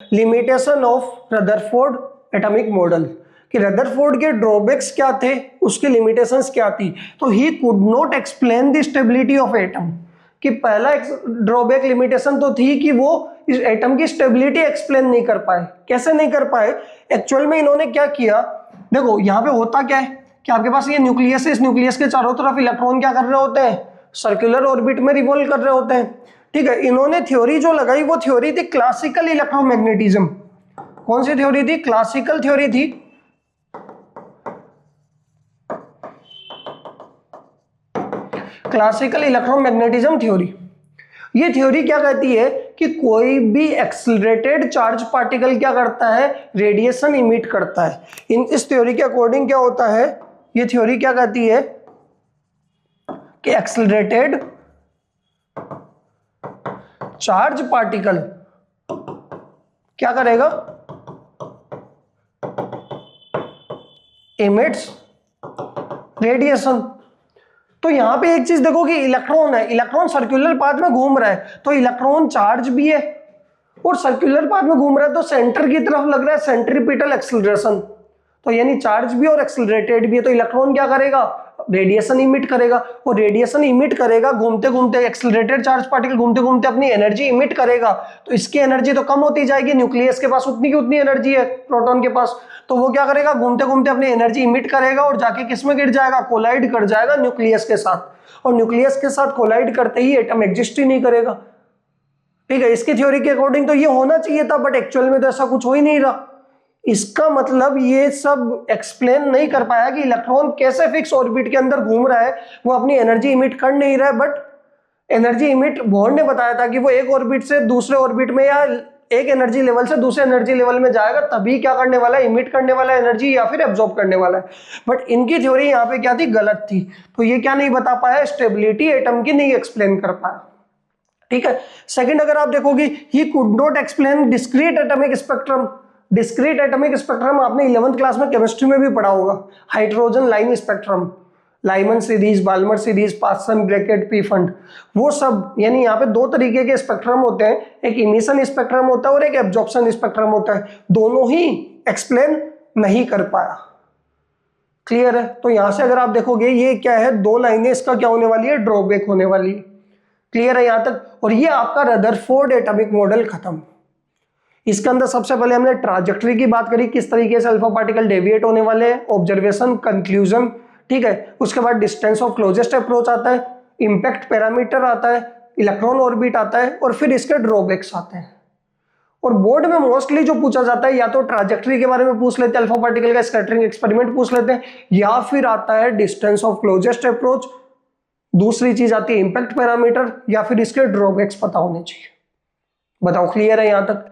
Limitation of Rutherford atomic model, कि Rutherford के drawbacks क्या थे, उसकी लिमिटेशंस क्या थी। तो ही could not explain the stability of atom, कि पहला ड्रॉबैक लिमिटेशन तो थी कि वो इस एटम की स्टेबिलिटी एक्सप्लेन नहीं कर पाए। कैसे नहीं कर पाए? एक्चुअल में इन्होंने क्या किया, देखो यहाँ पे होता क्या है कि आपके पास ये न्यूक्लियस है, इस न्यूक्लियस के चारों तरफ इलेक्ट्रॉन क्या कर रहे होते हैं, सर्कुलर ऑर्बिट में रिवॉल्व कर रहे होते हैं। ठीक है, इन्होंने थ्योरी जो लगाई वो थ्योरी थी क्लासिकल इलेक्ट्रोमैग्नेटिज्म। कौन सी थ्योरी थी? क्लासिकल थ्योरी थी। Classical electromagnetism theory. ये थ्योरी क्या कहती है कि कोई भी एक्सेलरेटेड चार्ज पार्टिकल क्या करता है, रेडिएशन इमिट करता है। इस थ्योरी के अकॉर्डिंग क्या होता है, ये थ्योरी क्या कहती है कि एक्सेलरेटेड चार्ज पार्टिकल क्या करेगा, इमिट्स रेडिएशन। तो यहां पे एक चीज देखो कि इलेक्ट्रॉन है, इलेक्ट्रॉन सर्कुलर पाथ में घूम रहा है, तो इलेक्ट्रॉन चार्ज भी है और सर्कुलर पाथ में घूम रहा है, तो सेंटर की तरफ लग रहा है सेंट्रीपिटल एक्सेलरेशन। तो यानी चार्ज भी और एक्सेलरेटेड भी है, तो इलेक्ट्रॉन क्या करेगा, रेडिएशन इमिट करेगा। और रेडिएशन इमिट करेगा घूमते घूमते, एक्सेलरेटेड चार्ज पार्टिकल घूमते घूमते अपनी एनर्जी इमिट करेगा, तो इसकी एनर्जी तो कम होती जाएगी। न्यूक्लियस के पास उतनी की उतनी एनर्जी है प्रोटॉन के पास, तो वो क्या करेगा, घूमते घूमते अपनी एनर्जी इमिट करेगा और जाके किस में गिर जाएगा, कोलाइड कर जाएगा न्यूक्लियस के साथ। और न्यूक्लियस के साथ कोलाइड करते ही एटम एग्जिस्ट ही नहीं करेगा। ठीक है, इसकी थ्योरी के अकॉर्डिंग तो ये होना चाहिए था, बट एक्चुअल में तो ऐसा कुछ हो ही नहीं रहा। इसका मतलब ये सब एक्सप्लेन नहीं कर पाया कि इलेक्ट्रॉन कैसे फिक्स ऑर्बिट के अंदर घूम रहा है, वो अपनी एनर्जी इमिट कर नहीं रहा है, बट एनर्जी इमिट बोर्न ने बताया था कि वो एक ऑर्बिट से दूसरे ऑर्बिट में या एक एनर्जी लेवल से दूसरे एनर्जी लेवल में जाएगा, तभी क्या करने वाला है, इमिट करने वाला है एनर्जी या फिर एब्जॉर्ब करने वाला है। बट इनकी थ्योरी यहाँ पे क्या थी, गलत थी। तो ये क्या नहीं बता पाया, स्टेबिलिटी एटम की नहीं एक्सप्लेन कर पाया। ठीक है, सेकंड अगर आप देखोगे, he could not explain discrete atomic spectrum. Discrete atomic spectrum आपने 11th क्लास में केमिस्ट्री में भी पढ़ा होगा, hydrogen line spectrum, Lyman series, Balmer series, Paschen Brackett, Pfund, वो सब। यानी यहाँ पे दो तरीके के स्पेक्ट्रम होते हैं, एक इमिशन स्पेक्ट्रम होता है और एक एब्जॉर्प्शन स्पेक्ट्रम होता है। दोनों ही एक्सप्लेन नहीं कर पाया। क्लियर है? तो यहां से अगर आप देखोगे ये क्या है, दो लाइनें, इसका क्या होने वाली है, ड्रॉबैक होने वाली है। क्लियर है यहां तक? और ये आपका रदरफोर्ड एटॉमिक मॉडल खत्म। इसके अंदर सबसे पहले हमने ट्राजेक्टरी की बात करी, किस तरीके से अल्फा पार्टिकल डेविएट होने वाले हैं, ऑब्जर्वेशन, कंक्लूजन। ठीक है, उसके बाद डिस्टेंस ऑफ क्लोजेस्ट अप्रोच आता है, इंपैक्ट पैरामीटर आता है, इलेक्ट्रॉन ऑर्बिट आता है, और फिर इसके ड्रॉबैक्स आते हैं। और बोर्ड में मोस्टली जो पूछा जाता है, या तो ट्राजेक्टरी के बारे में पूछ लेते हैं, अल्फा पार्टिकल का स्कैटरिंग एक्सपेरिमेंट पूछ लेते हैं, या फिर आता है डिस्टेंस ऑफ क्लोजेस्ट अप्रोच, दूसरी चीज आती है इंपैक्ट पैरामीटर, या फिर इसके ड्रॉबैक्स पता होने चाहिए। बताओ क्लियर है यहां तक?